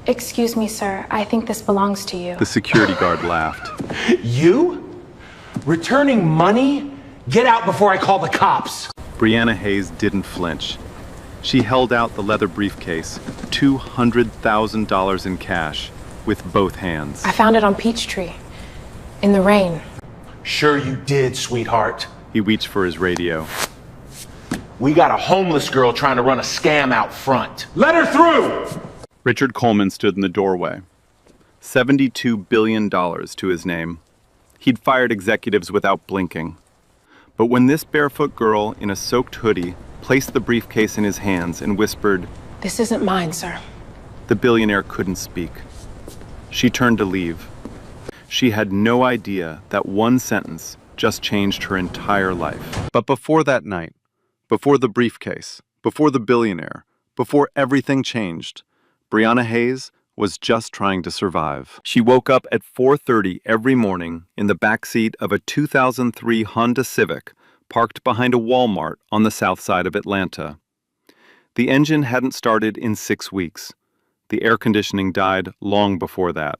Excuse me, sir. I think this belongs to you. The security guard laughed. You? Returning money? Get out before I call the cops. Brianna Hayes didn't flinch. She held out the leather briefcase, $200,000 in cash, with both hands. I found it on Peachtree, in the rain. Sure you did, sweetheart. He reached for his radio. We got a homeless girl trying to run a scam out front. Let her through! Richard Coleman stood in the doorway. $72 billion to his name. He'd fired executives without blinking. But when this barefoot girl in a soaked hoodie placed the briefcase in his hands and whispered, "This isn't mine, sir," the billionaire couldn't speak. She turned to leave. She had no idea that one sentence just changed her entire life. But before that night, before the briefcase, before the billionaire, before everything changed, Brianna Hayes was just trying to survive. She woke up at 4:30 every morning in the backseat of a 2003 Honda Civic parked behind a Walmart on the south side of Atlanta. The engine hadn't started in 6 weeks. The air conditioning died long before that.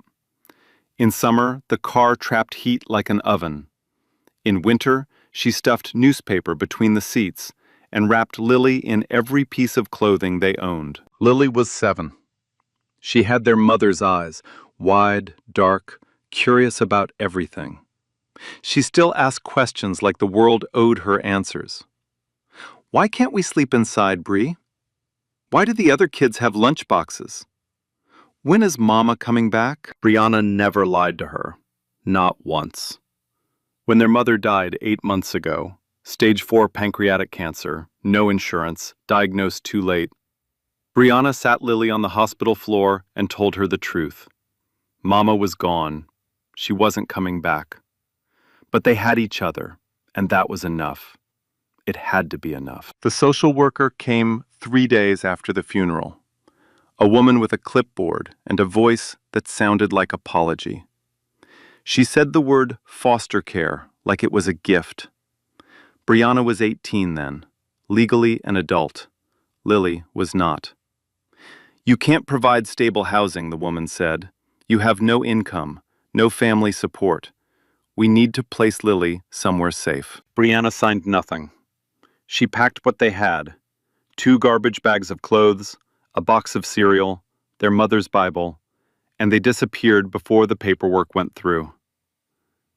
In summer, the car trapped heat like an oven. In winter, she stuffed newspaper between the seats and wrapped Lily in every piece of clothing they owned. Lily was 7. She had their mother's eyes, wide, dark, curious about everything. She still asked questions like the world owed her answers. Why can't we sleep inside, Bree? Why do the other kids have lunch boxes? When is Mama coming back? Brianna never lied to her. Not once. When their mother died 8 months ago, stage 4 pancreatic cancer, no insurance, diagnosed too late, Brianna sat Lily on the hospital floor and told her the truth. Mama was gone. She wasn't coming back. But they had each other, and that was enough. It had to be enough. The social worker came 3 days after the funeral. A woman with a clipboard and a voice that sounded like apology. She said the word foster care like it was a gift. Brianna was 18 then, legally an adult. Lily was not. You can't provide stable housing, the woman said. You have no income, no family support. We need to place Lily somewhere safe. Brianna signed nothing. She packed what they had: 2 garbage bags of clothes, a box of cereal, their mother's Bible, and they disappeared before the paperwork went through.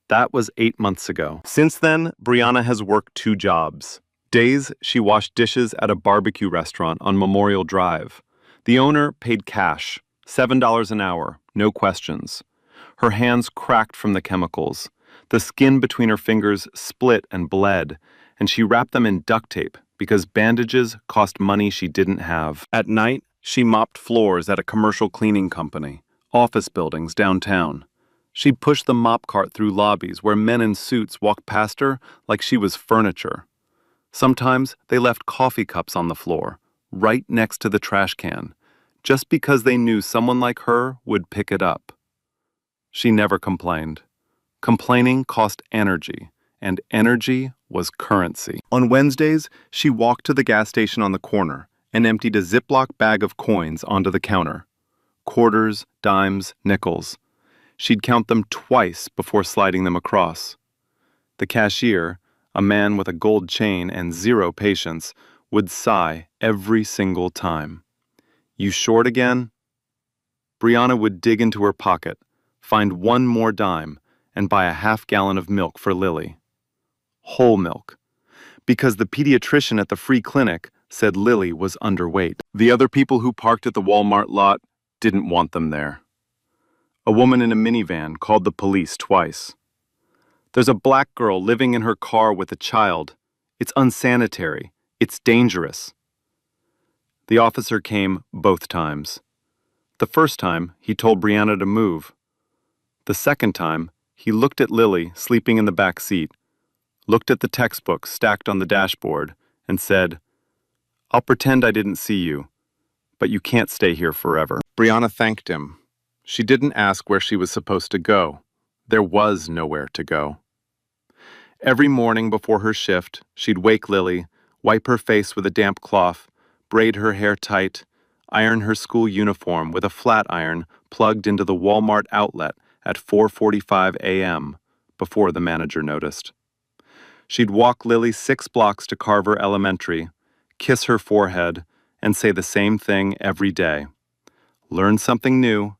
That was 8 months ago. Since then, Brianna has worked 2 jobs. Days she washed dishes at a barbecue restaurant on Memorial Drive. The owner paid cash, $7 an hour, no questions. Her hands cracked from the chemicals. The skin between her fingers split and bled, and she wrapped them in duct tape because bandages cost money she didn't have. At night, she mopped floors at a commercial cleaning company, office buildings downtown. She'd push the mop cart through lobbies where men in suits walked past her like she was furniture. Sometimes they left coffee cups on the floor, right next to the trash can, just because they knew someone like her would pick it up. She never complained. Complaining cost energy, and energy was currency. On Wednesdays, she walked to the gas station on the corner and emptied a Ziploc bag of coins onto the counter. Quarters, dimes, nickels. She'd count them twice before sliding them across. The cashier, a man with a gold chain and 0 patience, would sigh every single time. You short again? Brianna would dig into her pocket, find 1 more dime, and buy a half-gallon of milk for Lily. Whole milk. Because the pediatrician at the free clinic said Lily was underweight. The other people who parked at the Walmart lot didn't want them there. A woman in a minivan called the police twice. There's a black girl living in her car with a child. It's unsanitary. It's dangerous. The officer came both times. The first time, he told Brianna to move. The second time, he looked at Lily sleeping in the back seat, looked at the textbook stacked on the dashboard, and said, "I'll pretend I didn't see you, but you can't stay here forever." Brianna thanked him. She didn't ask where she was supposed to go. There was nowhere to go. Every morning before her shift, she'd wake Lily, wipe her face with a damp cloth, braid her hair tight, iron her school uniform with a flat iron plugged into the Walmart outlet at 4:45 a.m. before the manager noticed. She'd walk Lily 6 blocks to Carver Elementary, kiss her forehead, and say the same thing every day. Learn something new.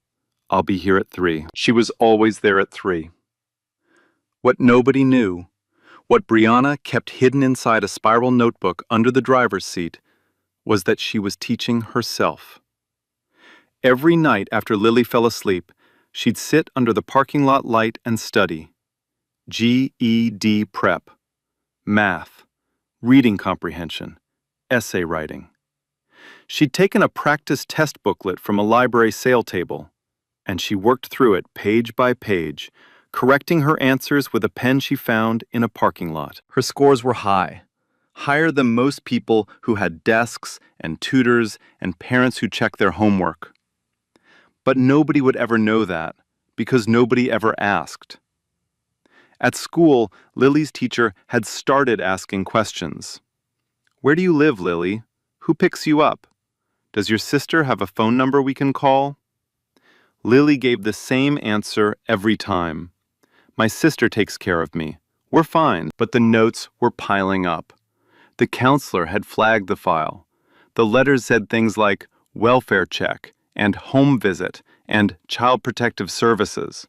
I'll be here at 3. She was always there at 3. What nobody knew, what Brianna kept hidden inside a spiral notebook under the driver's seat, was that she was teaching herself. Every night after Lily fell asleep, she'd sit under the parking lot light and study. GED prep, math, reading comprehension, essay writing. She'd taken a practice test booklet from a library sale table, and she worked through it page by page, correcting her answers with a pen she found in a parking lot. Her scores were high, higher than most people who had desks and tutors and parents who checked their homework. But nobody would ever know that, because nobody ever asked. At school, Lily's teacher had started asking questions. Where do you live, Lily? Who picks you up? Does your sister have a phone number we can call? Lily gave the same answer every time. My sister takes care of me. We're fine. But the notes were piling up. The counselor had flagged the file. The letters said things like welfare check and home visit and child protective services.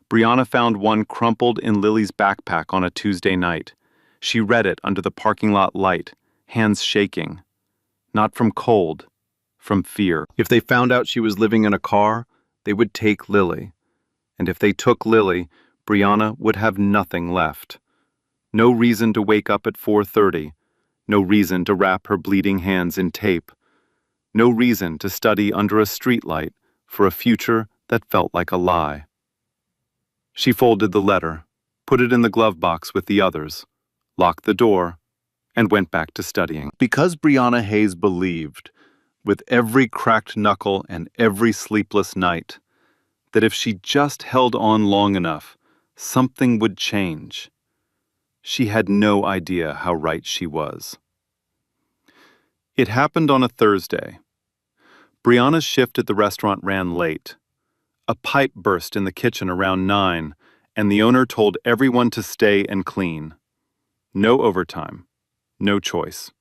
Brianna found one crumpled in Lily's backpack on a Tuesday night. She read it under the parking lot light, hands shaking. Not from cold, from fear. If they found out she was living in a car, they would take Lily. And if they took Lily, Brianna would have nothing left. No reason to wake up at 4:30. No reason to wrap her bleeding hands in tape. No reason to study under a streetlight for a future that felt like a lie. She folded the letter, put it in the glove box with the others, locked the door, and went back to studying. Because Brianna Hayes believed, with every cracked knuckle and every sleepless night, that if she just held on long enough, something would change. She had no idea how right she was. It happened on a Thursday. Brianna's shift at the restaurant ran late. A pipe burst in the kitchen around 9, and the owner told everyone to stay and clean. No overtime, no choice.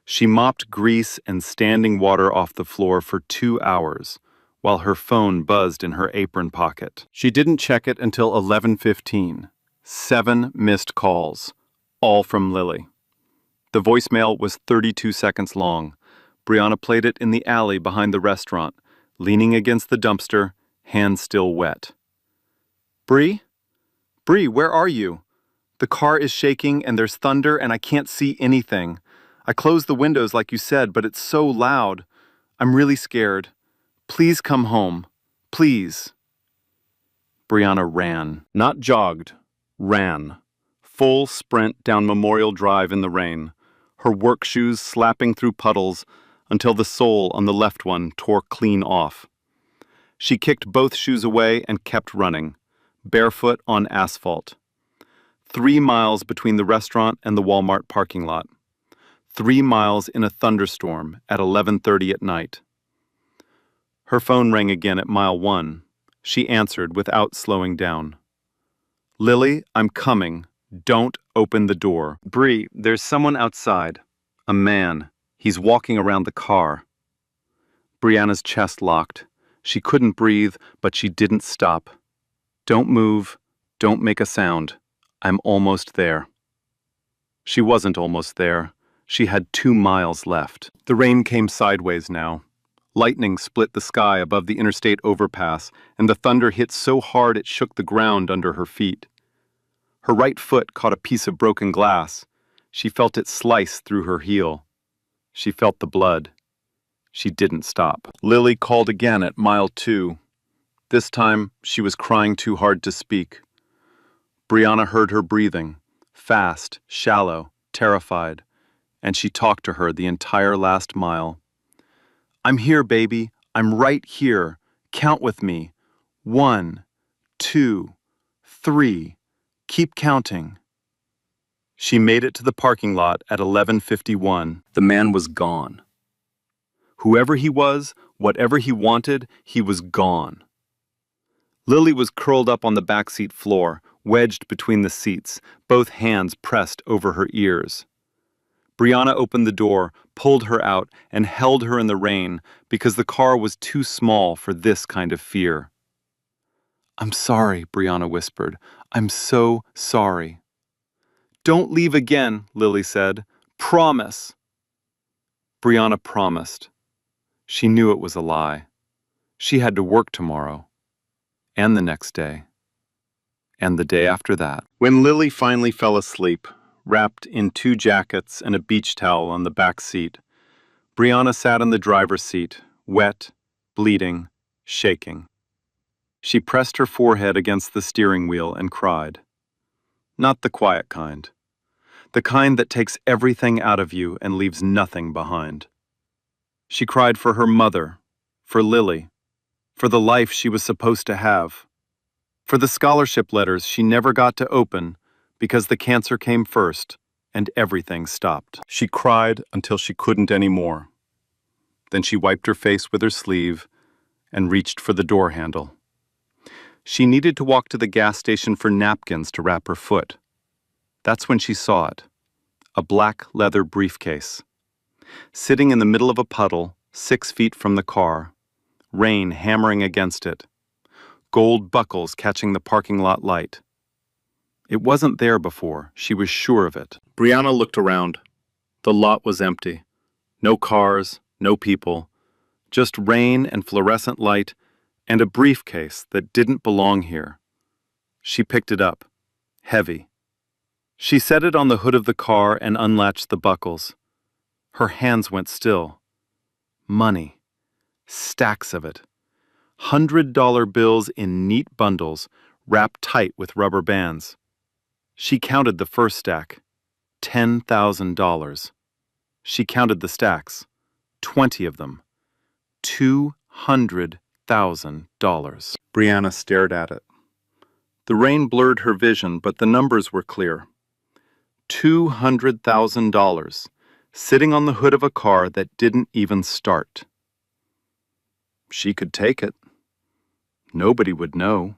She mopped grease and standing water off the floor for 2 hours, while her phone buzzed in her apron pocket. She didn't check it until 11:15. 7 missed calls, all from Lily. The voicemail was 32 seconds long. Brianna played it in the alley behind the restaurant, leaning against the dumpster, hands still wet. Bree? Bree, where are you? The car is shaking and there's thunder and I can't see anything. I closed the windows like you said, but it's so loud. I'm really scared. Please come home. Please. Brianna ran. Not jogged. Ran. Full sprint down Memorial Drive in the rain, her work shoes slapping through puddles until the sole on the left one tore clean off. She kicked both shoes away and kept running, barefoot on asphalt. 3 miles between the restaurant and the Walmart parking lot. 3 miles in a thunderstorm at 11:30 at night. Her phone rang again at mile 1. She answered without slowing down. Lily, I'm coming. Don't open the door. Bree, there's someone outside. A man. He's walking around the car. Brianna's chest locked. She couldn't breathe, but she didn't stop. Don't move. Don't make a sound. I'm almost there. She wasn't almost there. She had 2 miles left. The rain came sideways now. Lightning split the sky above the interstate overpass, and the thunder hit so hard it shook the ground under her feet. Her right foot caught a piece of broken glass. She felt it slice through her heel. She felt the blood. She didn't stop. Lily called again at mile 2. This time, she was crying too hard to speak. Brianna heard her breathing, fast, shallow, terrified, and she talked to her the entire last mile. I'm here, baby. I'm right here. Count with me. 1, 2, 3. Keep counting. She made it to the parking lot at 11:51. The man was gone. Whoever he was, whatever he wanted, he was gone. Lily was curled up on the backseat floor, wedged between the seats, both hands pressed over her ears. Brianna opened the door, pulled her out, and held her in the rain because the car was too small for this kind of fear. "I'm sorry," Brianna whispered. "I'm so sorry." "Don't leave again," Lily said. "Promise." Brianna promised. She knew it was a lie. She had to work tomorrow, and the next day, and the day after that. When Lily finally fell asleep, wrapped in 2 jackets and a beach towel on the back seat, Brianna sat in the driver's seat, wet, bleeding, shaking. She pressed her forehead against the steering wheel and cried. Not the quiet kind. The kind that takes everything out of you and leaves nothing behind. She cried for her mother, for Lily, for the life she was supposed to have, for the scholarship letters she never got to open because the cancer came first and everything stopped. She cried until she couldn't anymore. Then she wiped her face with her sleeve and reached for the door handle. She needed to walk to the gas station for napkins to wrap her foot. That's when she saw it, a black leather briefcase. Sitting in the middle of a puddle, 6 feet from the car, rain hammering against it, gold buckles catching the parking lot light. It wasn't there before, she was sure of it. Brianna looked around. The lot was empty. No cars, no people, just rain and fluorescent light and a briefcase that didn't belong here. She picked it up, heavy. She set it on the hood of the car and unlatched the buckles. Her hands went still. Money. Stacks of it. $100 bills in neat bundles, wrapped tight with rubber bands. She counted the first stack. $10,000. She counted the stacks. 20 of them. $200,000. Brianna stared at it. The rain blurred her vision, but the numbers were clear. $200,000, sitting on the hood of a car that didn't even start. She could take it. Nobody would know.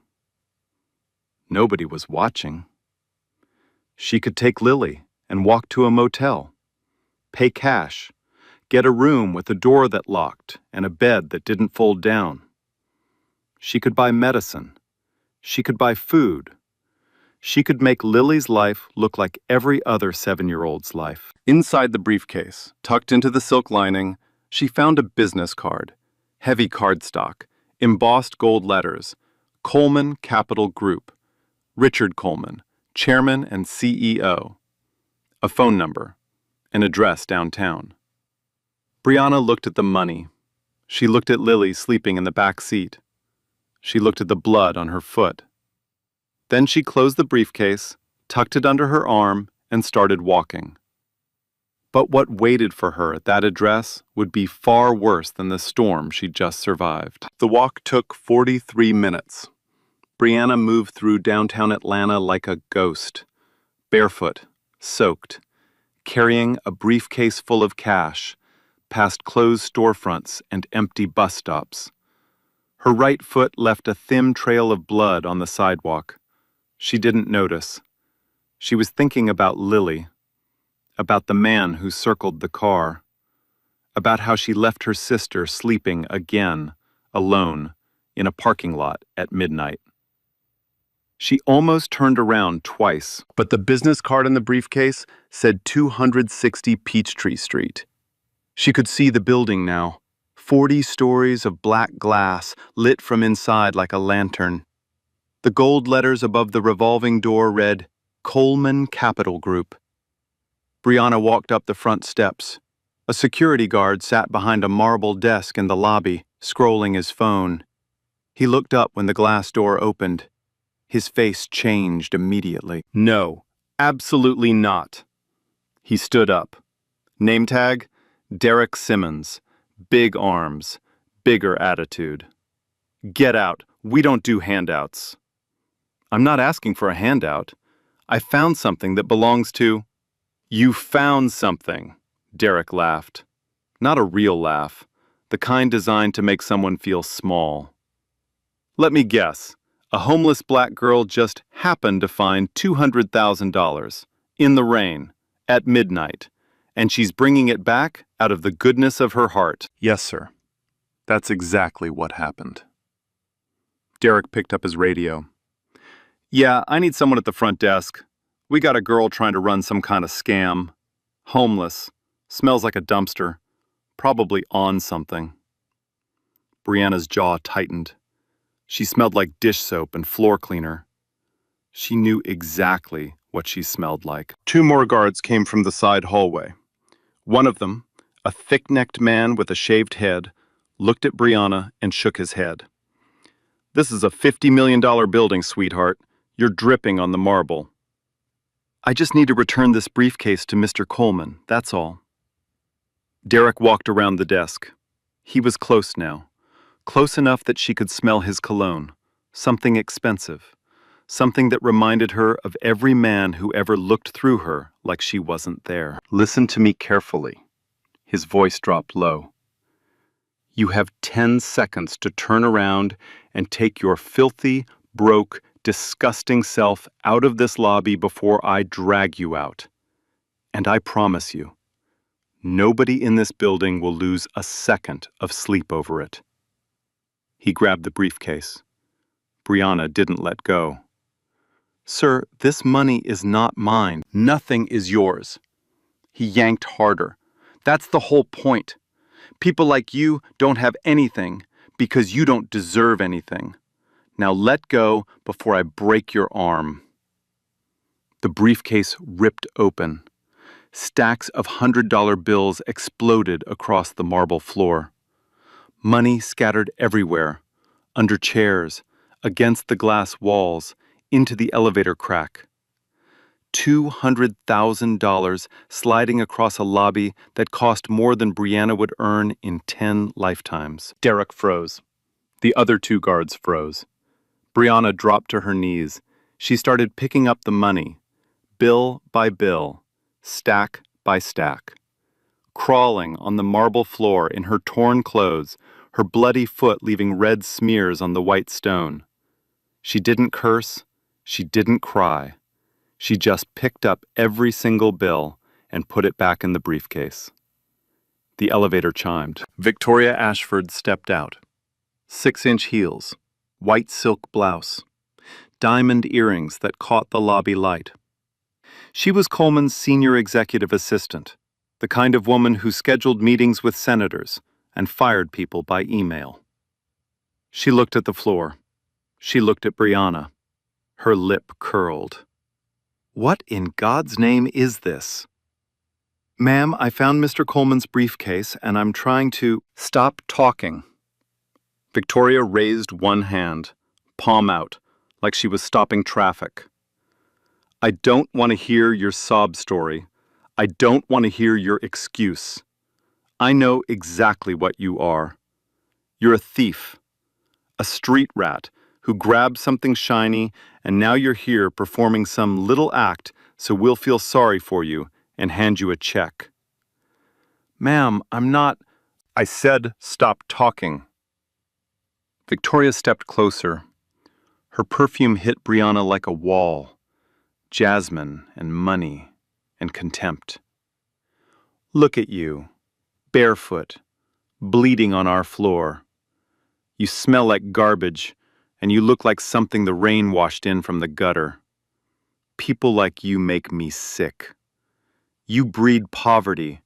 Nobody was watching. She could take Lily and walk to a motel, pay cash, get a room with a door that locked and a bed that didn't fold down. She could buy medicine. She could buy food. She could make Lily's life look like every other 7-year-old's life. Inside the briefcase, tucked into the silk lining, she found a business card, heavy cardstock, embossed gold letters, Coleman Capital Group, Richard Coleman, Chairman and CEO. A phone number, an address downtown. Brianna looked at the money. She looked at Lily sleeping in the back seat. She looked at the blood on her foot. Then she closed the briefcase, tucked it under her arm, and started walking. But what waited for her at that address would be far worse than the storm she'd just survived. The walk took 43 minutes. Brianna moved through downtown Atlanta like a ghost, barefoot, soaked, carrying a briefcase full of cash, past closed storefronts and empty bus stops. Her right foot left a thin trail of blood on the sidewalk. She didn't notice. She was thinking about Lily, about the man who circled the car, about how she left her sister sleeping again, alone, in a parking lot at midnight. She almost turned around twice, but the business card in the briefcase said 260 Peachtree Street. She could see the building now, 40 stories of black glass lit from inside like a lantern. The gold letters above the revolving door read, Coleman Capital Group. Brianna walked up the front steps. A security guard sat behind a marble desk in the lobby, scrolling his phone. He looked up when the glass door opened. His face changed immediately. No, absolutely not. He stood up. Name tag, Derek Simmons. Big arms, bigger attitude. Get out. We don't do handouts. I'm not asking for a handout. I found something that belongs to... You found something, Derek laughed. Not a real laugh, the kind designed to make someone feel small. Let me guess, a homeless black girl just happened to find $200,000 in the rain at midnight, and she's bringing it back out of the goodness of her heart. Yes, sir. That's exactly what happened. Derek picked up his radio. Yeah, I need someone at the front desk. We got a girl trying to run some kind of scam. Homeless. Smells like a dumpster. Probably on something. Brianna's jaw tightened. She smelled like dish soap and floor cleaner. She knew exactly what she smelled like. 2 more guards came from the side hallway. One of them, a thick-necked man with a shaved head, looked at Brianna and shook his head. This is a $50 million building, sweetheart. You're dripping on the marble. I just need to return this briefcase to Mr. Coleman, that's all. Derek walked around the desk. He was close now. Close enough that she could smell his cologne. Something expensive. Something that reminded her of every man who ever looked through her like she wasn't there. Listen to me carefully. His voice dropped low. You have 10 seconds to turn around and take your filthy, broke, disgusting self out of this lobby before I drag you out. And I promise you, nobody in this building will lose a second of sleep over it. He grabbed the briefcase. Brianna didn't let go. Sir, this money is not mine. Nothing is yours. He yanked harder. That's the whole point. People like you don't have anything because you don't deserve anything. Now let go before I break your arm. The briefcase ripped open. Stacks of $100 bills exploded across the marble floor. Money scattered everywhere, under chairs, against the glass walls, into the elevator crack. $200,000 sliding across a lobby that cost more than Brianna would earn in 10 lifetimes. Derek froze. The other 2 guards froze. Brianna dropped to her knees. She started picking up the money, bill by bill, stack by stack. Crawling on the marble floor in her torn clothes, her bloody foot leaving red smears on the white stone. She didn't curse. She didn't cry. She just picked up every single bill and put it back in the briefcase. The elevator chimed. Victoria Ashford stepped out. 6-inch heels, white silk blouse, diamond earrings that caught the lobby light. She was Coleman's senior executive assistant, the kind of woman who scheduled meetings with senators and fired people by email. She looked at the floor. She looked at Brianna. Her lip curled. What in God's name is this? Ma'am, I found Mr. Coleman's briefcase and I'm trying to... Stop talking. Victoria raised one hand, palm out, like she was stopping traffic. I don't want to hear your sob story. I don't want to hear your excuse. I know exactly what you are. You're a thief, a street rat who grabbed something shiny, and now you're here performing some little act so we'll feel sorry for you and hand you a check. Ma'am, I'm not... I said stop talking. Victoria stepped closer. Her perfume hit Brianna like a wall. Jasmine and money and contempt. Look at you, barefoot, bleeding on our floor. You smell like garbage, and you look like something the rain washed in from the gutter. People like you make me sick. You breed poverty,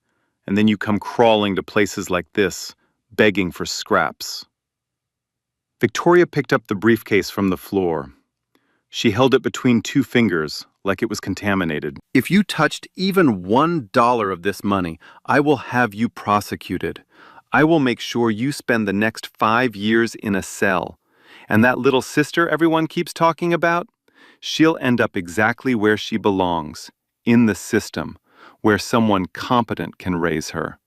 and then you come crawling to places like this, begging for scraps. Victoria picked up the briefcase from the floor. She held it between 2 fingers, like it was contaminated. If you touched even $1 of this money, I will have you prosecuted. I will make sure you spend the next 5 years in a cell. And that little sister everyone keeps talking about, she'll end up exactly where she belongs, in the system, where someone competent can raise her.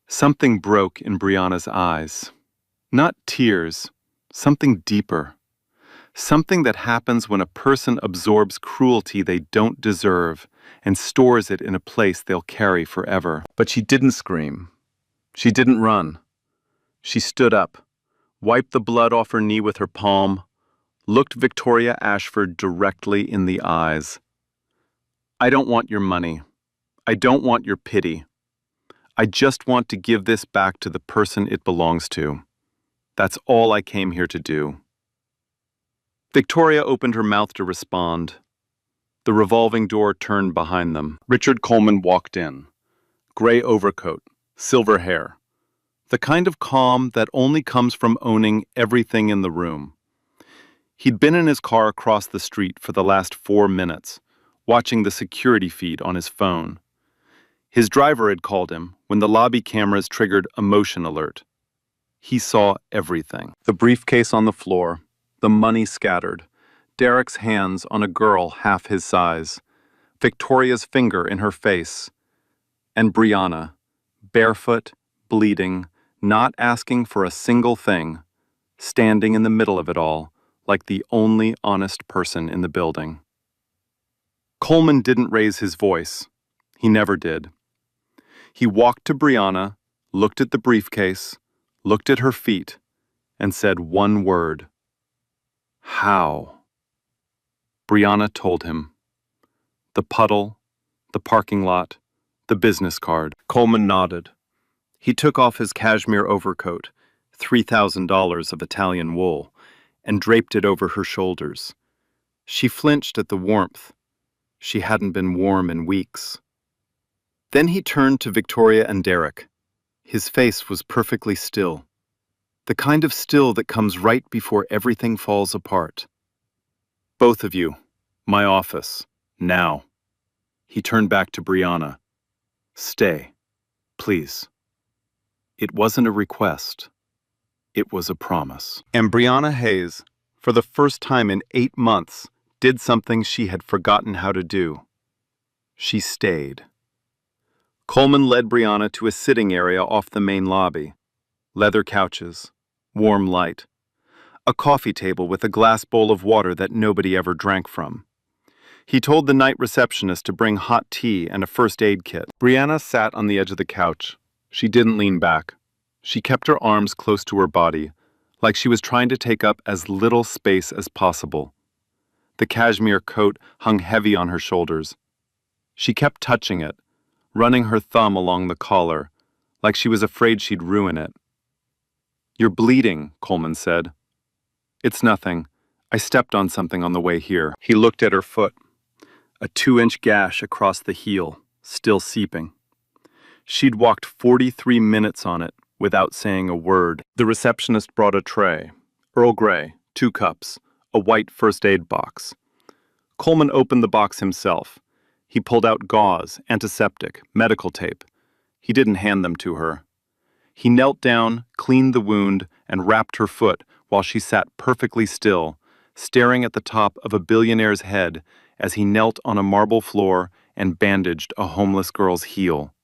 Something broke in Brianna's eyes. Not tears, something deeper. Something that happens when a person absorbs cruelty they don't deserve and stores it in a place they'll carry forever. But she didn't scream. She didn't run. She stood up, wiped the blood off her knee with her palm, looked Victoria Ashford directly in the eyes. I don't want your money. I don't want your pity. I just want to give this back to the person it belongs to. That's all I came here to do. Victoria opened her mouth to respond. The revolving door turned behind them. Richard Coleman walked in. Gray overcoat, silver hair. The kind of calm that only comes from owning everything in the room. He'd been in his car across the street for the last 4 minutes, watching the security feed on his phone. His driver had called him when the lobby cameras triggered a motion alert. He saw everything. The briefcase on the floor, the money scattered, Derek's hands on a girl half his size, Victoria's finger in her face, and Brianna, barefoot, bleeding, not asking for a single thing, standing in the middle of it all, like the only honest person in the building. Coleman didn't raise his voice. He never did. He walked to Brianna, looked at the briefcase, looked at her feet, and said one word. How? Brianna told him. The puddle, the parking lot, the business card. Coleman nodded. He took off his cashmere overcoat, $3,000 of Italian wool, and draped it over her shoulders. She flinched at the warmth. She hadn't been warm in weeks. Then he turned to Victoria and Derek. His face was perfectly still. The kind of still that comes right before everything falls apart. Both of you, my office, now. He turned back to Brianna. Stay, please. It wasn't a request. It was a promise. And Brianna Hayes, for the first time in 8 months, did something she had forgotten how to do. She stayed. Coleman led Brianna to a sitting area off the main lobby. Leather couches, warm light, a coffee table with a glass bowl of water that nobody ever drank from. He told the night receptionist to bring hot tea and a first aid kit. Brianna sat on the edge of the couch. She didn't lean back. She kept her arms close to her body, like she was trying to take up as little space as possible. The cashmere coat hung heavy on her shoulders. She kept touching it, running her thumb along the collar, like she was afraid she'd ruin it. You're bleeding, Coleman said. It's nothing. I stepped on something on the way here. He looked at her foot. A 2-inch gash across the heel, still seeping. She'd walked 43 minutes on it without saying a word. The receptionist brought a tray. Earl Grey, 2 cups, a white first aid box. Coleman opened the box himself. He pulled out gauze, antiseptic, medical tape. He didn't hand them to her. He knelt down, cleaned the wound, and wrapped her foot while she sat perfectly still, staring at the top of a billionaire's head as he knelt on a marble floor and bandaged a homeless girl's heel.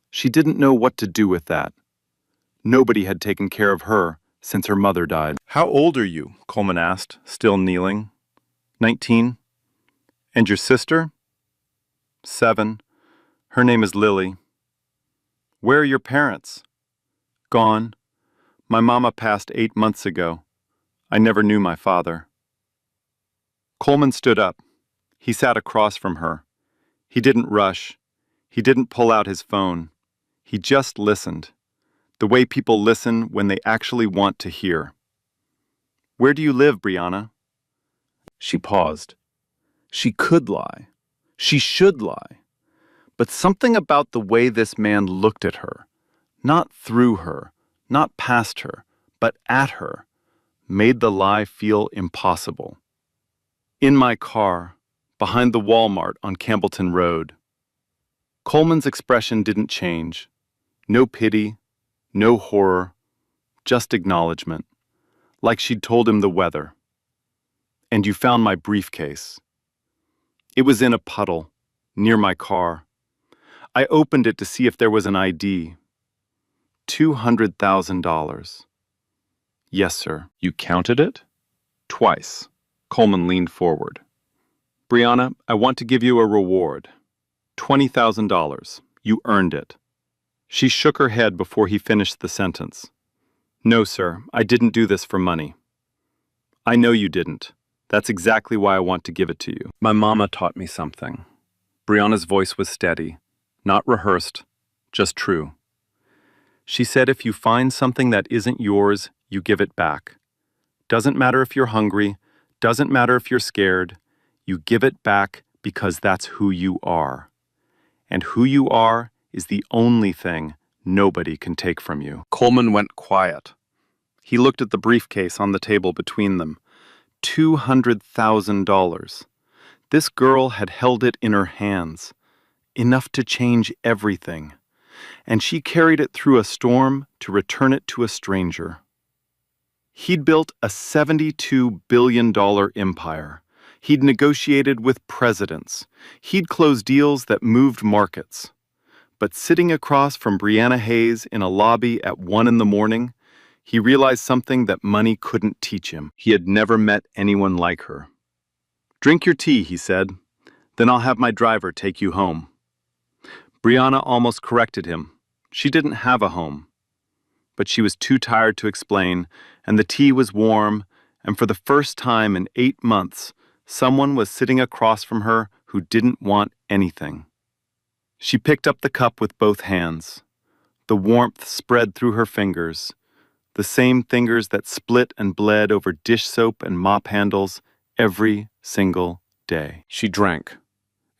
She didn't know what to do with that. Nobody had taken care of her since her mother died. How old are you? Coleman asked, still kneeling. 19. And your sister? 7. Her name is Lily. Where are your parents? Gone. My mama passed 8 months ago. I never knew my father. Coleman stood up. He sat across from her. He didn't rush. He didn't pull out his phone. He just listened. The way people listen when they actually want to hear. Where do you live, Brianna? She paused. She could lie. She should lie. But something about the way this man looked at her, not through her, not past her, but at her, made the lie feel impossible. In my car, behind the Walmart on Campbellton Road. Coleman's expression didn't change. No pity, no horror, just acknowledgement, like she'd told him the weather. And you found my briefcase. It was in a puddle, near my car. I opened it to see if there was an ID. $200,000. Yes, sir. You counted it? Twice. Coleman leaned forward. Brianna, I want to give you a reward. $20,000. You earned it. She shook her head before he finished the sentence. No, sir, I didn't do this for money. I know you didn't. That's exactly why I want to give it to you. My mama taught me something. Brianna's voice was steady, not rehearsed, just true. She said if you find something that isn't yours, you give it back. Doesn't matter if you're hungry, doesn't matter if you're scared, you give it back because that's who you are. And who you are is the only thing nobody can take from you. Coleman went quiet. He looked at the briefcase on the table between them. $200,000. This girl had held it in her hands, enough to change everything, and she carried it through a storm to return it to a stranger. He'd built a $72 billion empire. He'd negotiated with presidents. He'd closed deals that moved markets. But sitting across from Brianna Hayes in a lobby at 1 a.m, he realized something that money couldn't teach him. He had never met anyone like her. Drink your tea, he said. Then I'll have my driver take you home. Brianna almost corrected him. She didn't have a home. But she was too tired to explain, and the tea was warm, and for the first time in 8 months, someone was sitting across from her who didn't want anything. She picked up the cup with both hands. The warmth spread through her fingers, the same fingers that split and bled over dish soap and mop handles every single day. She drank,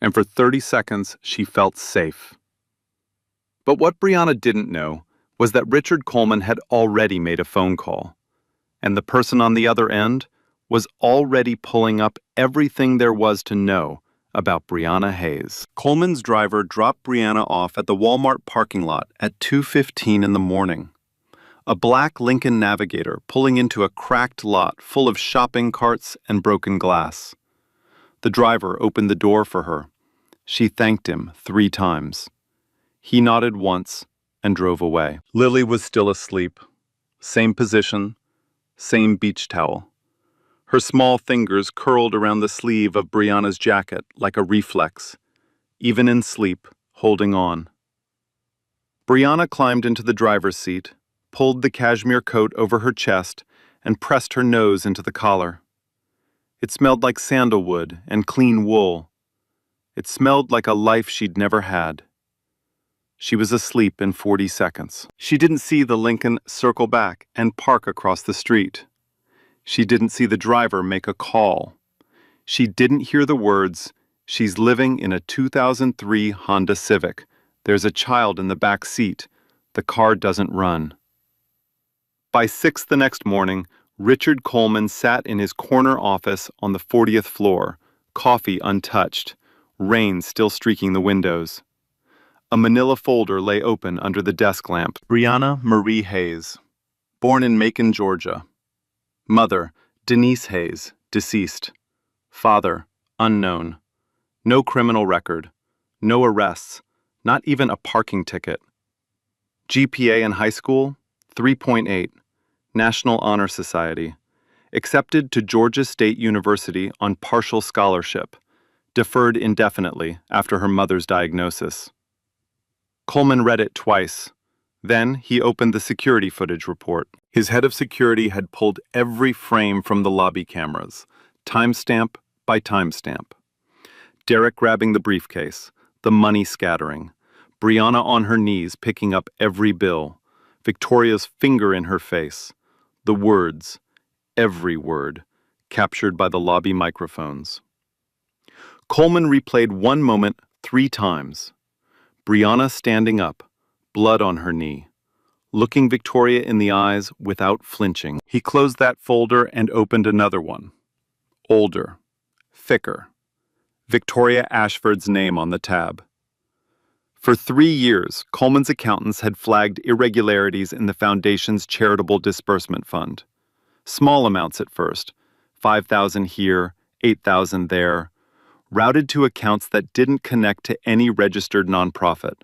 and for 30 seconds she felt safe. But what Brianna didn't know was that Richard Coleman had already made a phone call, and the person on the other end was already pulling up everything there was to know about Brianna Hayes. Coleman's driver dropped Brianna off at the Walmart parking lot at 2:15 in the morning. A black Lincoln Navigator pulling into a cracked lot full of shopping carts and broken glass. The driver opened the door for her. She thanked him 3 times. He nodded once and drove away. Lily was still asleep. Same position, same beach towel. Her small fingers curled around the sleeve of Brianna's jacket like a reflex, even in sleep, holding on. Brianna climbed into the driver's seat, pulled the cashmere coat over her chest, and pressed her nose into the collar. It smelled like sandalwood and clean wool. It smelled like a life she'd never had. She was asleep in 40 seconds. She didn't see the Lincoln circle back and park across the street. She didn't see the driver make a call. She didn't hear the words, "She's living in a 2003 Honda Civic. There's a child in the back seat. The car doesn't run." By 6 the next morning, Richard Coleman sat in his corner office on the 40th floor, coffee untouched, rain still streaking the windows. A manila folder lay open under the desk lamp. Brianna Marie Hayes, born in Macon, Georgia. Mother, Denise Hayes, deceased. Father, unknown. No criminal record. No arrests. Not even a parking ticket. GPA in high school, 3.8. National Honor Society. Accepted to Georgia State University on partial scholarship. Deferred indefinitely after her mother's diagnosis. Coleman read it twice. Then he opened the security footage report. His head of security had pulled every frame from the lobby cameras, timestamp by timestamp. Derek grabbing the briefcase, the money scattering, Brianna on her knees picking up every bill, Victoria's finger in her face, the words, every word, captured by the lobby microphones. Coleman replayed one moment 3 times. Brianna standing up, blood on her knee, looking Victoria in the eyes without flinching. He closed that folder and opened another one. Older, thicker. Victoria Ashford's name on the tab. For 3 years, Coleman's accountants had flagged irregularities in the Foundation's charitable disbursement fund. Small amounts at first, $5,000 here, $8,000 there, routed to accounts that didn't connect to any registered nonprofit.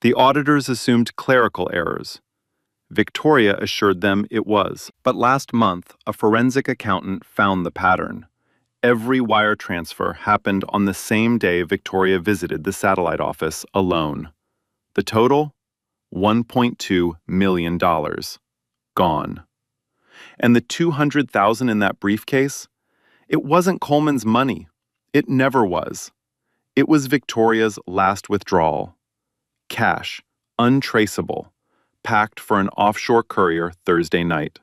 The auditors assumed clerical errors. Victoria assured them it was. But last month, a forensic accountant found the pattern. Every wire transfer happened on the same day Victoria visited the satellite office alone. The total? $1.2 million. Gone. And the $200,000 in that briefcase? It wasn't Coleman's money. It never was. It was Victoria's last withdrawal. Cash, untraceable, packed for an offshore courier Thursday night.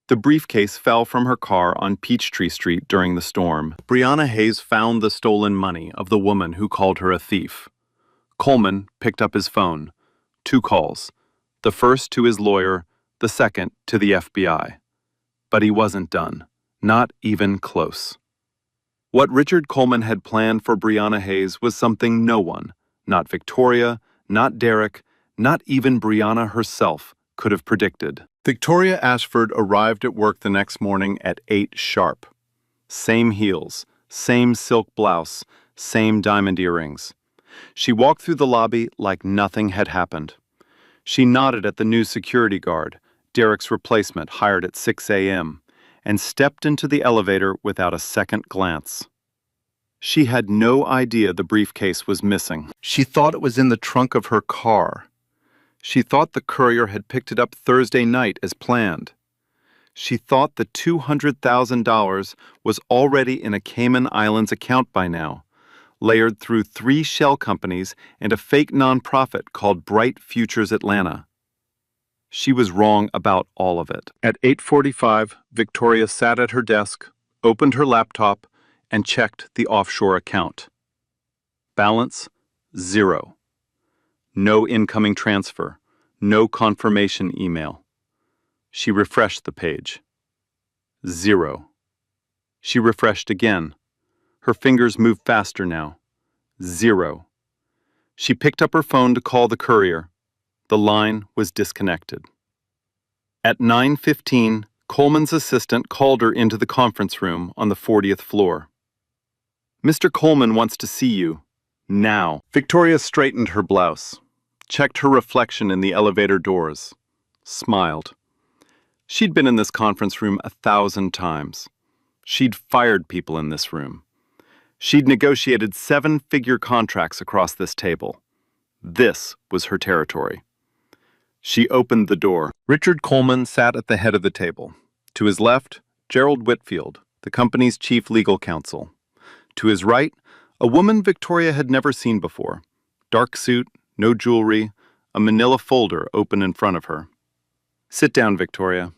The briefcase fell from her car on Peachtree Street during the storm. Brianna Hayes found the stolen money of the woman who called her a thief. Coleman picked up his phone. 2 calls. The first to his lawyer, the second to the FBI. But he wasn't done. Not even close. What Richard Coleman had planned for Brianna Hayes was something no one, not Victoria, not Derek, not even Brianna herself, could have predicted. Victoria Ashford arrived at work the next morning at 8 sharp. Same heels, same silk blouse, same diamond earrings. She walked through the lobby like nothing had happened. She nodded at the new security guard, Derek's replacement hired at 6 a.m., and stepped into the elevator without a second glance. She had no idea the briefcase was missing. She thought it was in the trunk of her car. She thought the courier had picked it up Thursday night as planned. She thought the $200,000 was already in a Cayman Islands account by now, layered through 3 shell companies and a fake nonprofit called Bright Futures Atlanta. She was wrong about all of it. At 8:45, Victoria sat at her desk, opened her laptop, and checked the offshore account. Balance, 0. No incoming transfer, no confirmation email. She refreshed the page. 0. She refreshed again. Her fingers moved faster now. 0. She picked up her phone to call the courier. The line was disconnected. At 9:15, Coleman's assistant called her into the conference room on the 40th floor. "Mr. Coleman wants to see you. Now." Victoria straightened her blouse, checked her reflection in the elevator doors, smiled. She'd been in this conference room 1,000 times. She'd fired people in this room. She'd negotiated 7-figure contracts across this table. This was her territory. She opened the door. Richard Coleman sat at the head of the table. To his left, Gerald Whitfield, the company's chief legal counsel. To his right, a woman Victoria had never seen before. Dark suit, no jewelry, a manila folder open in front of her. "Sit down, Victoria."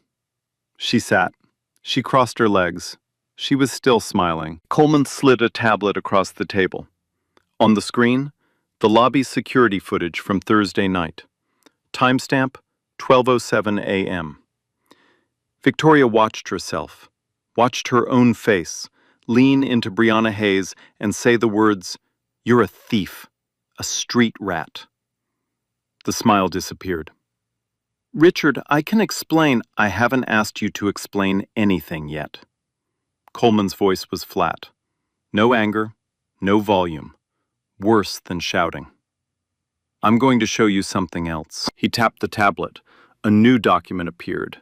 She sat. She crossed her legs. She was still smiling. Coleman slid a tablet across the table. On the screen, the lobby security footage from Thursday night. Timestamp, 12:07 a.m. Victoria watched herself, watched her own face, lean into Brianna Hayes and say the words, "You're a thief, a street rat." The smile disappeared. "Richard, I can explain." "I haven't asked you to explain anything yet." Coleman's voice was flat. No anger, no volume. Worse than shouting. "I'm going to show you something else." He tapped the tablet. A new document appeared.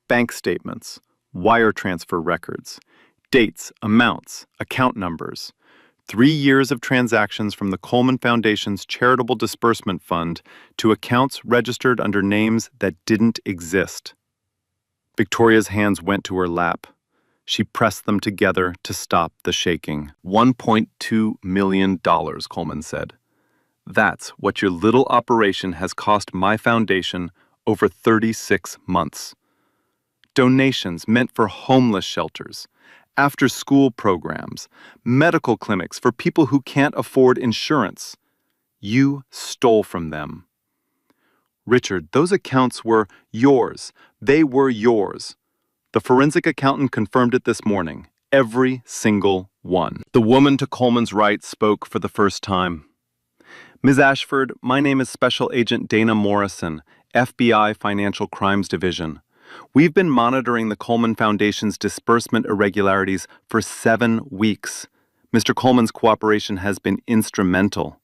Bank statements, wire transfer records, dates, amounts, account numbers. 3 years of transactions from the Coleman Foundation's charitable disbursement fund to accounts registered under names that didn't exist. Victoria's hands went to her lap. She pressed them together to stop the shaking. $1.2 million, Coleman said. "That's what your little operation has cost my foundation over 36 months. Donations meant for homeless shelters, after-school programs, medical clinics for people who can't afford insurance. You stole from them. Richard, those accounts were yours. They were yours. The forensic accountant confirmed it this morning. Every single one." The woman to Coleman's right spoke for the first time. "Ms. Ashford, my name is Special Agent Dana Morrison, FBI Financial Crimes Division. We've been monitoring the Coleman Foundation's disbursement irregularities for 7 weeks. Mr. Coleman's cooperation has been instrumental."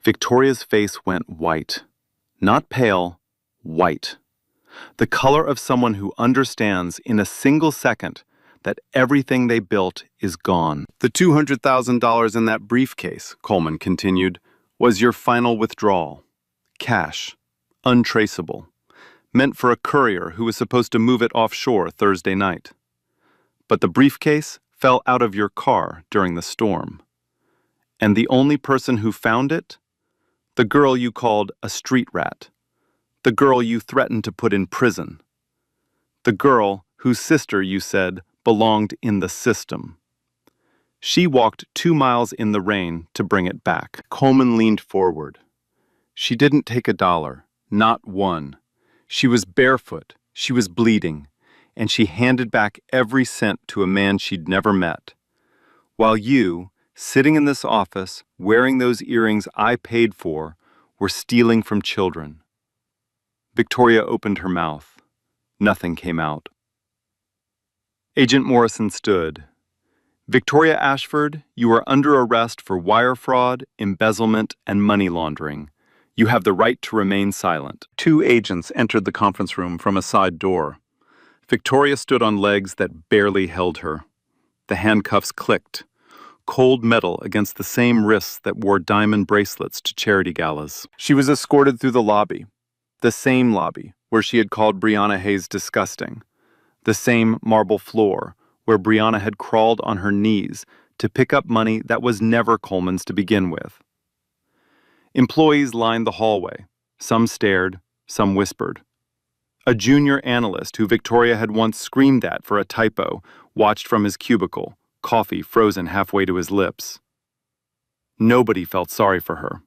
Victoria's face went white. Not pale, white. The color of someone who understands in a single second that everything they built is gone. "The $200,000 in that briefcase," Coleman continued, "was your final withdrawal. Cash. Untraceable. Meant for a courier who was supposed to move it offshore Thursday night. But the briefcase fell out of your car during the storm. And the only person who found it? The girl you called a street rat. The girl you threatened to put in prison. The girl whose sister you said belonged in the system. She walked 2 miles in the rain to bring it back. Coleman leaned forward. She didn't take $1, not one. She was barefoot, she was bleeding, and she handed back every cent to a man she'd never met. While you, sitting in this office, wearing those earrings I paid for, were stealing from children. Victoria opened her mouth. Nothing came out. Agent Morrison stood. Victoria Ashford, you are under arrest for wire fraud, embezzlement, and money laundering. You have the right to remain silent. 2 agents entered the conference room from a side door. Victoria stood on legs that barely held her. The handcuffs clicked. Cold metal against the same wrists that wore diamond bracelets to charity galas. She was escorted through the lobby. The same lobby where she had called Brianna Hayes disgusting. The same marble floor where Brianna had crawled on her knees to pick up money that was never Coleman's to begin with. Employees lined the hallway. Some stared, some whispered. A junior analyst who Victoria had once screamed at for a typo watched from his cubicle, coffee frozen halfway to his lips. Nobody felt sorry for her.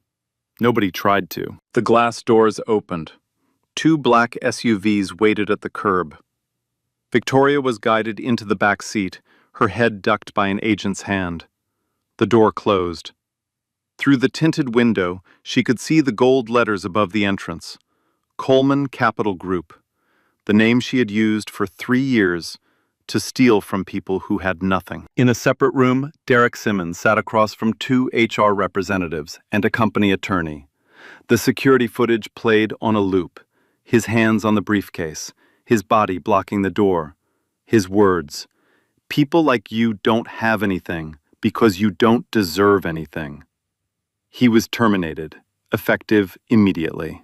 Nobody tried to. The glass doors opened. 2 black SUVs waited at the curb. Victoria was guided into the back seat, her head ducked by an agent's hand. The door closed. Through the tinted window, she could see the gold letters above the entrance. Coleman Capital Group, the name she had used for 3 years to steal from people who had nothing. In a separate room, Derek Simmons sat across from 2 HR representatives and a company attorney. The security footage played on a loop, his hands on the briefcase, his body blocking the door. His words, "People like you don't have anything because you don't deserve anything." He was terminated, effective immediately.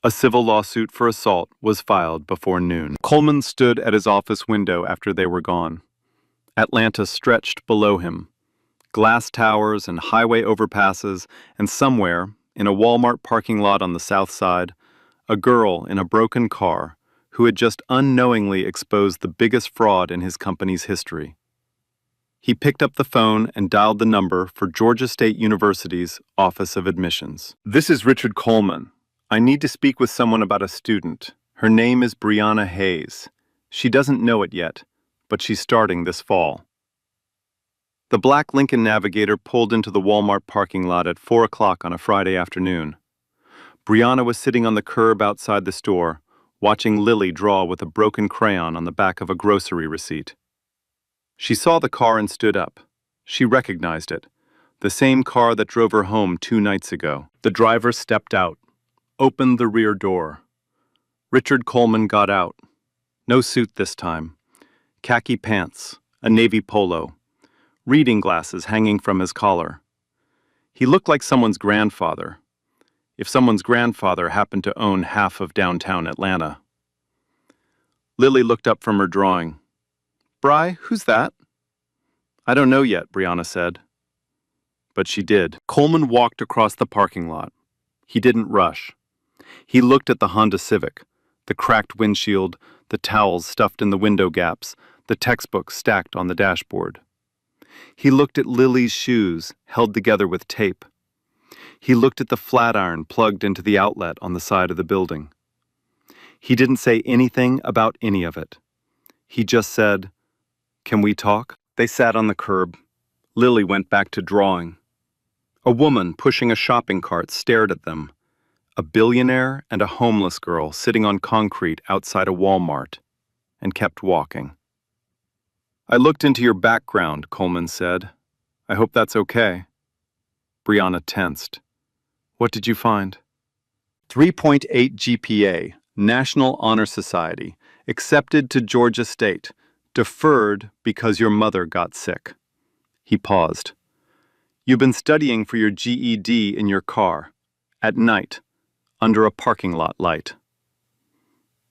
A civil lawsuit for assault was filed before noon. Coleman stood at his office window after they were gone. Atlanta stretched below him. Glass towers and highway overpasses, and somewhere, in a Walmart parking lot on the south side, a girl in a broken car who had just unknowingly exposed the biggest fraud in his company's history. He picked up the phone and dialed the number for Georgia State University's Office of Admissions. "This is Richard Coleman. I need to speak with someone about a student. Her name is Brianna Hayes. She doesn't know it yet, but she's starting this fall." The black Lincoln Navigator pulled into the Walmart parking lot at 4 o'clock on a Friday afternoon. Brianna was sitting on the curb outside the store, watching Lily draw with a broken crayon on the back of a grocery receipt. She saw the car and stood up. She recognized it. The same car that drove her home 2 nights ago. The driver stepped out, opened the rear door. Richard Coleman got out. No suit this time. Khaki pants, a navy polo, reading glasses hanging from his collar. He looked like someone's grandfather, if someone's grandfather happened to own half of downtown Atlanta. Lily looked up from her drawing. "Bri, who's that?" "I don't know yet," Brianna said. But she did. Coleman walked across the parking lot. He didn't rush. He looked at the Honda Civic, the cracked windshield, the towels stuffed in the window gaps, the textbooks stacked on the dashboard. He looked at Lily's shoes, held together with tape. He looked at the flat iron plugged into the outlet on the side of the building. He didn't say anything about any of it. He just said, "Can we talk?" They sat on the curb. Lily went back to drawing. A woman pushing a shopping cart stared at them. A billionaire and a homeless girl sitting on concrete outside a Walmart, and kept walking. "I looked into your background," Coleman said. "I hope that's okay." Brianna tensed. "What did you find?" 3.8 GPA, National Honor Society, accepted to Georgia State, deferred because your mother got sick. He paused. "You've been studying for your GED in your car, at night, under a parking lot light.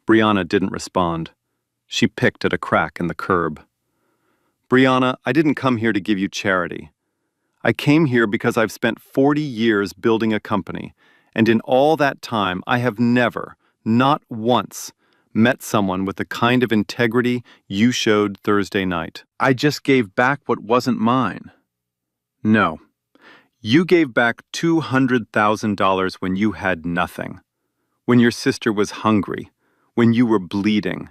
Brianna didn't respond. She picked at a crack in the curb. Brianna, I didn't come here to give you charity. I came here because I've spent 40 years building a company, and in all that time, I have never, not once, met someone with the kind of integrity you showed Thursday night. I just gave back what wasn't mine. No. You gave back $200,000 when you had nothing, when your sister was hungry, when you were bleeding,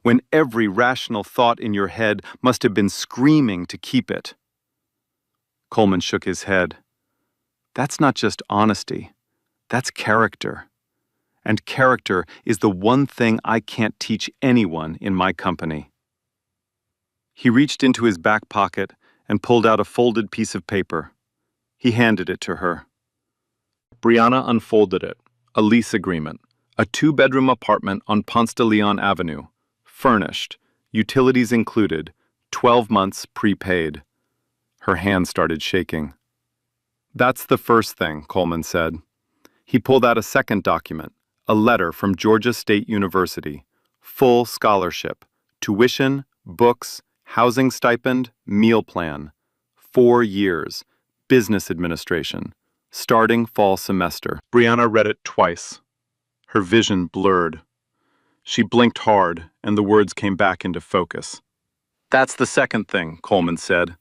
when every rational thought in your head must have been screaming to keep it. Coleman shook his head. That's not just honesty. That's character. And character is the one thing I can't teach anyone in my company. He reached into his back pocket and pulled out a folded piece of paper. He handed it to her. Brianna unfolded it. A lease agreement. A 2-bedroom apartment on Ponce de Leon Avenue. Furnished. Utilities included. 12 months prepaid. Her hand started shaking. That's the first thing, Coleman said. He pulled out a second document, a letter from Georgia State University. Full scholarship. Tuition, books, housing stipend, meal plan. 4 years. Business administration. Starting fall semester. Brianna read it twice. Her vision blurred. She blinked hard, and the words came back into focus. That's the second thing, Coleman said.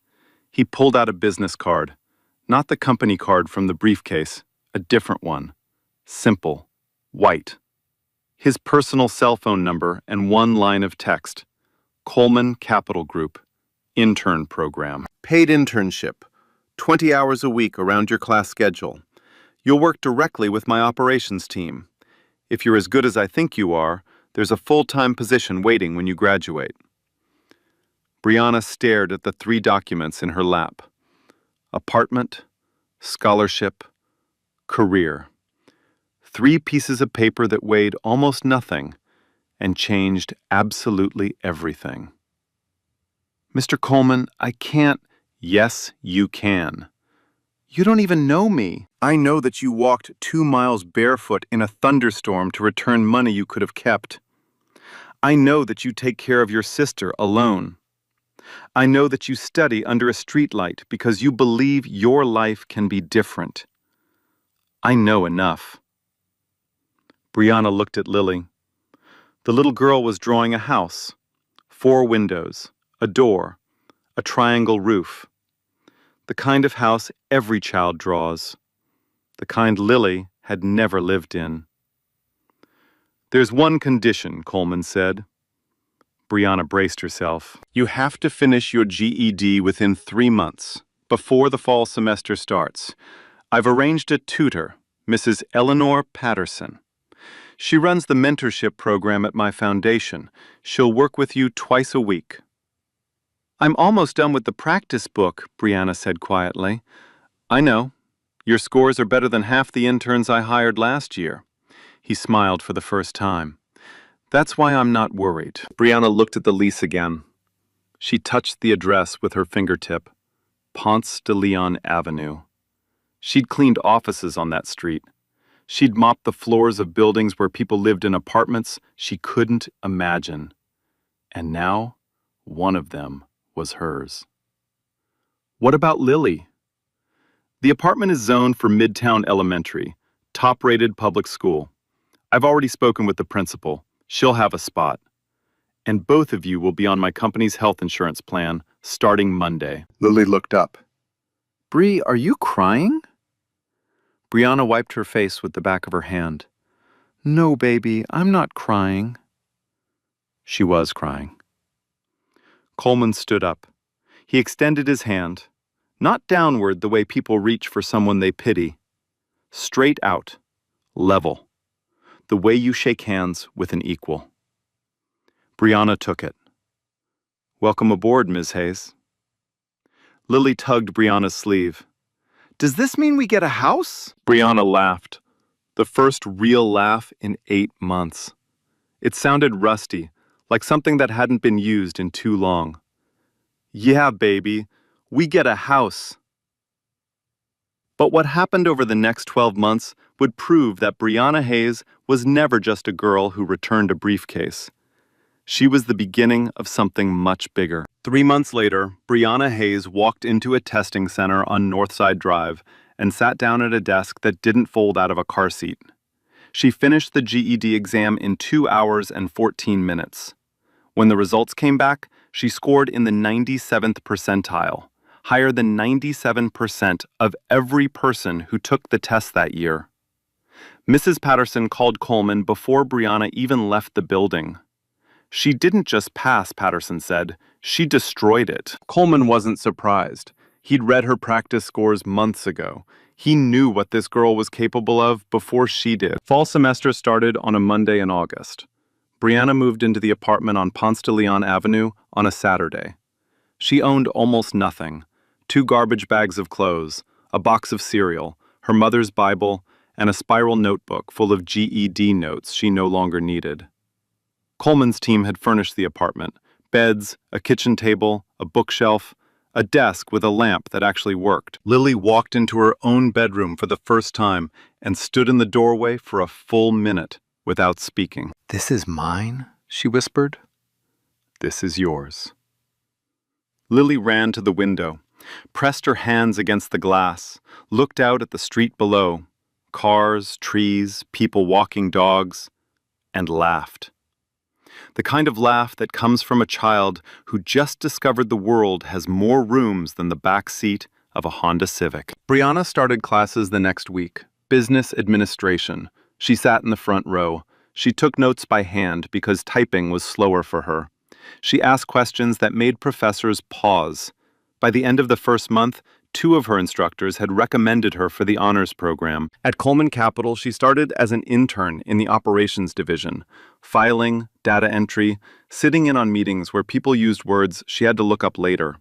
He pulled out a business card. Not the company card from the briefcase, a different one. Simple. White. His personal cell phone number and one line of text. Coleman Capital Group. Intern program. Paid internship. 20 hours a week around your class schedule. You'll work directly with my operations team. If you're as good as I think you are, there's a full-time position waiting when you graduate. Brianna stared at the 3 documents in her lap. Apartment, scholarship, career. 3 pieces of paper that weighed almost nothing and changed absolutely everything. Mr. Coleman, I can't. Yes, you can. You don't even know me. I know that you walked 2 miles barefoot in a thunderstorm to return money you could have kept. I know that you take care of your sister alone. I know that you study under a streetlight because you believe your life can be different. I know enough. Brianna looked at Lily. The little girl was drawing a house. 4 windows, a door, a triangle roof. The kind of house every child draws. The kind Lily had never lived in. There's one condition, Coleman said. Brianna braced herself. You have to finish your GED within 3 months, before the fall semester starts. I've arranged a tutor, Mrs. Eleanor Patterson. She runs the mentorship program at my foundation. She'll work with you twice a week. I'm almost done with the practice book, Brianna said quietly. I know. Your scores are better than half the interns I hired last year. He smiled for the first time. That's why I'm not worried. Brianna looked at the lease again. She touched the address with her fingertip. Ponce de Leon Avenue. She'd cleaned offices on that street. She'd mopped the floors of buildings where people lived in apartments she couldn't imagine. And now, one of them was hers. What about Lily? The apartment is zoned for Midtown Elementary, top-rated public school. I've already spoken with the principal. She'll have a spot. And both of you will be on my company's health insurance plan starting Monday. Lily looked up. Bree, are you crying? Brianna wiped her face with the back of her hand. No, baby, I'm not crying. She was crying. Coleman stood up. He extended his hand, not downward the way people reach for someone they pity. Straight out, level, the way you shake hands with an equal. Brianna took it. Welcome aboard, Ms. Hayes. Lily tugged Brianna's sleeve. Does this mean we get a house? Brianna laughed, the first real laugh in 8 months. It sounded rusty, like something that hadn't been used in too long. Yeah, baby, we get a house. But what happened over the next 12 months would prove that Brianna Hayes was never just a girl who returned a briefcase. She was the beginning of something much bigger. 3 months later, Brianna Hayes walked into a testing center on Northside Drive and sat down at a desk that didn't fold out of a car seat. She finished the GED exam in 2 hours and 14 minutes. When the results came back, she scored in the 97th percentile, higher than 97% of every person who took the test that year. Mrs. Patterson called Coleman before Brianna even left the building. She didn't just pass, Patterson said. She destroyed it. Coleman wasn't surprised. He'd read her practice scores months ago. He knew what this girl was capable of before she did. Fall semester started on a Monday in August. Brianna moved into the apartment on Ponce de Leon Avenue on a Saturday. She owned almost nothing: 2 garbage bags of clothes, a box of cereal, her mother's Bible, and a spiral notebook full of GED notes she no longer needed. Coleman's team had furnished the apartment: beds, a kitchen table, a bookshelf, a desk with a lamp that actually worked. Lily walked into her own bedroom for the first time and stood in the doorway for a full minute without speaking. "This is mine," she whispered. "This is yours." Lily ran to the window, pressed her hands against the glass, looked out at the street below: cars, trees, people walking dogs, and laughed. The kind of laugh that comes from a child who just discovered the world has more rooms than the back seat of a Honda Civic. Brianna started classes the next week: business administration. She sat in the front row. She took notes by hand because typing was slower for her. She asked questions that made professors pause. By the end of the first month, 2 of her instructors had recommended her for the honors program. At Coleman Capital, she started as an intern in the operations division, filing, data entry, sitting in on meetings where people used words she had to look up later.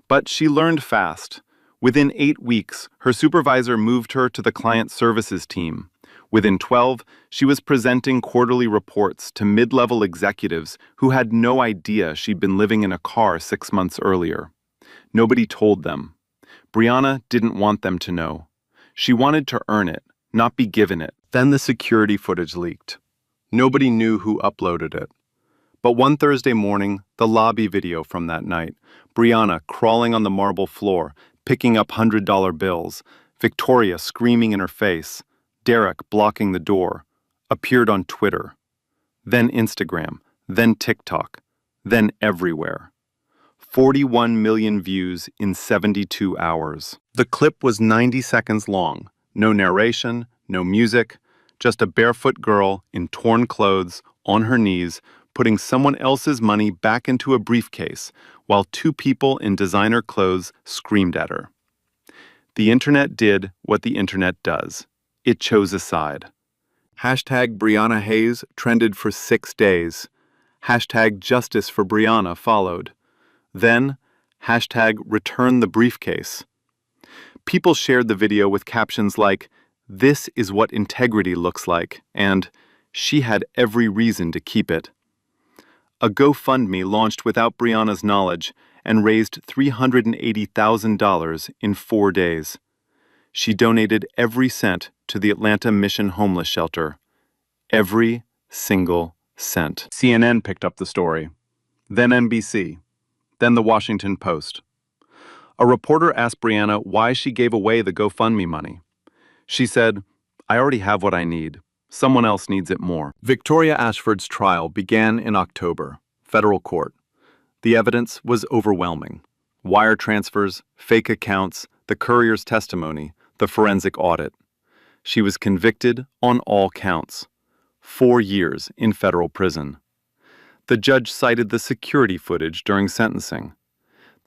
But she learned fast. Within 8 weeks, her supervisor moved her to the client services team. Within 12, she was presenting quarterly reports to mid-level executives who had no idea she'd been living in a car 6 months earlier. Nobody told them. Brianna didn't want them to know. She wanted to earn it, not be given it. Then the security footage leaked. Nobody knew who uploaded it. But one Thursday morning, the lobby video from that night, Brianna crawling on the marble floor, picking up $100 bills, Victoria screaming in her face, Derek blocking the door, appeared on Twitter, then Instagram, then TikTok, then everywhere. 41 million views in 72 hours. The clip was 90 seconds long. No narration, no music, just a barefoot girl in torn clothes, on her knees, putting someone else's money back into a briefcase while 2 people in designer clothes screamed at her. The internet did what the internet does. It chose a side. Hashtag Brianna Hayes trended for 6 days. Hashtag Justice for Brianna followed. Then, hashtag Return the Briefcase. People shared the video with captions like, "This is what integrity looks like," and "She had every reason to keep it." A GoFundMe launched without Brianna's knowledge and raised $380,000 in 4 days. She donated every cent to the Atlanta Mission Homeless Shelter. Every single cent. CNN picked up the story. Then NBC. Then the Washington Post. A reporter asked Brianna why she gave away the GoFundMe money. She said, "I already have what I need. Someone else needs it more." Victoria Ashford's trial began in October, federal court. The evidence was overwhelming. Wire transfers, fake accounts, the courier's testimony, the forensic audit. She was convicted on all counts. 4 years in federal prison. The judge cited the security footage during sentencing.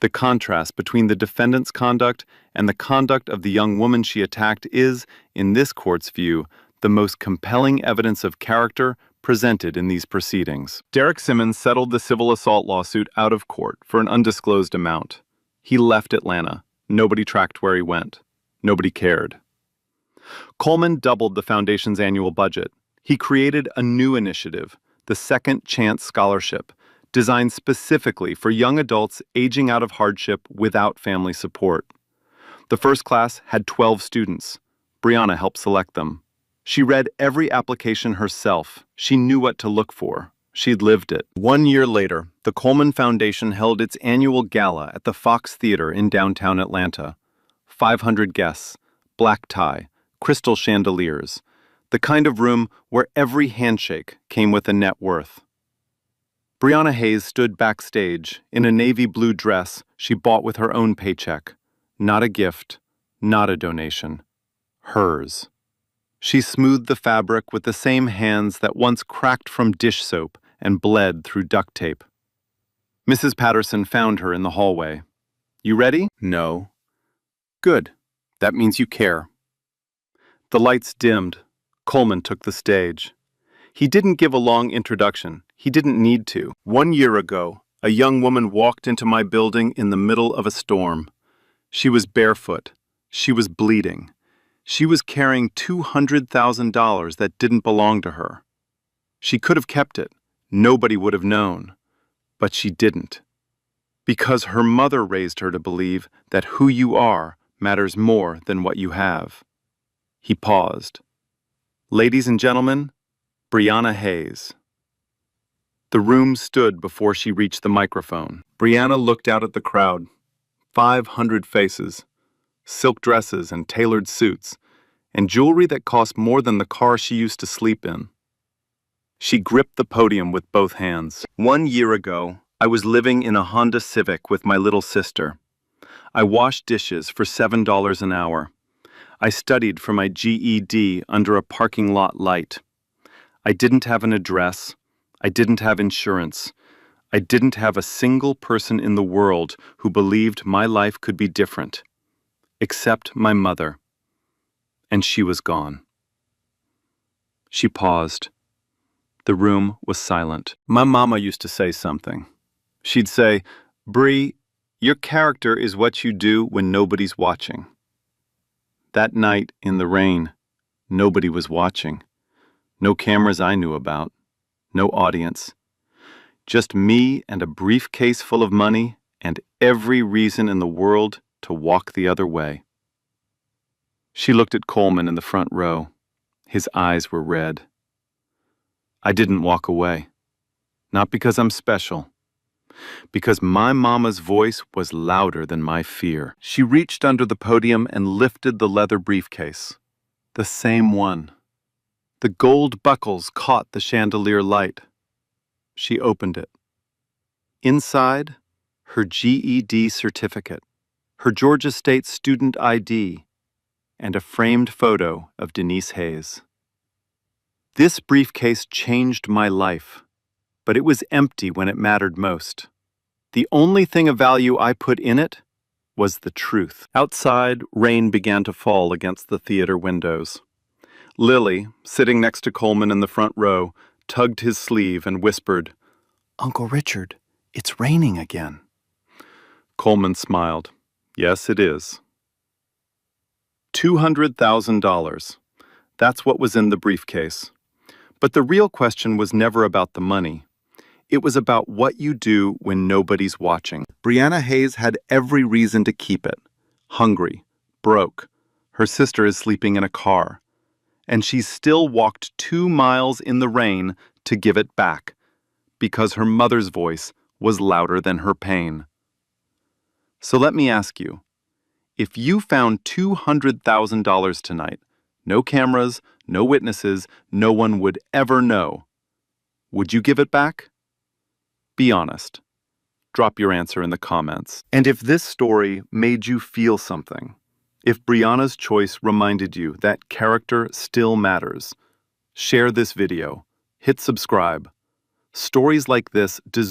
The contrast between the defendant's conduct and the conduct of the young woman she attacked is, in this court's view, the most compelling evidence of character presented in these proceedings. Derek Simmons settled the civil assault lawsuit out of court for an undisclosed amount. He left Atlanta. Nobody tracked where he went. Nobody cared. Coleman doubled the foundation's annual budget. He created a new initiative, the Second Chance Scholarship, designed specifically for young adults aging out of hardship without family support. The first class had 12 students. Brianna helped select them. She read every application herself. She knew what to look for. She'd lived it. 1 year later, the Coleman Foundation held its annual gala at the Fox Theater in downtown Atlanta. 500 guests, black tie, crystal chandeliers, the kind of room where every handshake came with a net worth. Brianna Hayes stood backstage in a navy blue dress she bought with her own paycheck. Not a gift, not a donation. Hers. She smoothed the fabric with the same hands that once cracked from dish soap and bled through duct tape. Mrs. Patterson found her in the hallway. "You ready?" "No." "Good. That means you care." The lights dimmed. Coleman took the stage. He didn't give a long introduction. He didn't need to. 1 year ago, a young woman walked into my building in the middle of a storm. She was barefoot. She was bleeding. She was carrying $200,000 that didn't belong to her. She could have kept it. Nobody would have known. But she didn't. Because her mother raised her to believe that who you are matters more than what you have. He paused. Ladies and gentlemen, Brianna Hayes. The room stood before she reached the microphone. Brianna looked out at the crowd. 500 faces. Silk dresses and tailored suits, and jewelry that cost more than the car she used to sleep in. She gripped the podium with both hands. 1 year ago, I was living in a Honda Civic with my little sister. I washed dishes for $7 an hour. I studied for my GED under a parking lot light. I didn't have an address. I didn't have insurance. I didn't have a single person in the world who believed my life could be different. Except my mother. And she was gone. She paused. The room was silent. My mama used to say something. She'd say, "Bree, your character is what you do when nobody's watching." That night in the rain, nobody was watching. No cameras I knew about. No audience. Just me and a briefcase full of money and every reason in the world to walk the other way. She looked at Coleman in the front row. His eyes were red. I didn't walk away. Not because I'm special. Because my mama's voice was louder than my fear. She reached under the podium and lifted the leather briefcase. The same one. The gold buckles caught the chandelier light. She opened it. Inside, her GED certificate, her Georgia State student ID, and a framed photo of Denise Hayes. This briefcase changed my life, but it was empty when it mattered most. The only thing of value I put in it was the truth. Outside, rain began to fall against the theater windows. Lily, sitting next to Coleman in the front row, tugged his sleeve and whispered, "Uncle Richard, it's raining again." Coleman smiled. "Yes, it is." $200,000. That's what was in the briefcase. But the real question was never about the money. It was about what you do when nobody's watching. Brianna Hayes had every reason to keep it. Hungry, broke. Her sister is sleeping in a car. And she still walked 2 miles in the rain to give it back, because her mother's voice was louder than her pain. So let me ask you, if you found $200,000 tonight, no cameras, no witnesses, no one would ever know, would you give it back? Be honest. Drop your answer in the comments. And if this story made you feel something, if Brianna's choice reminded you that character still matters, share this video, hit subscribe. Stories like this deserve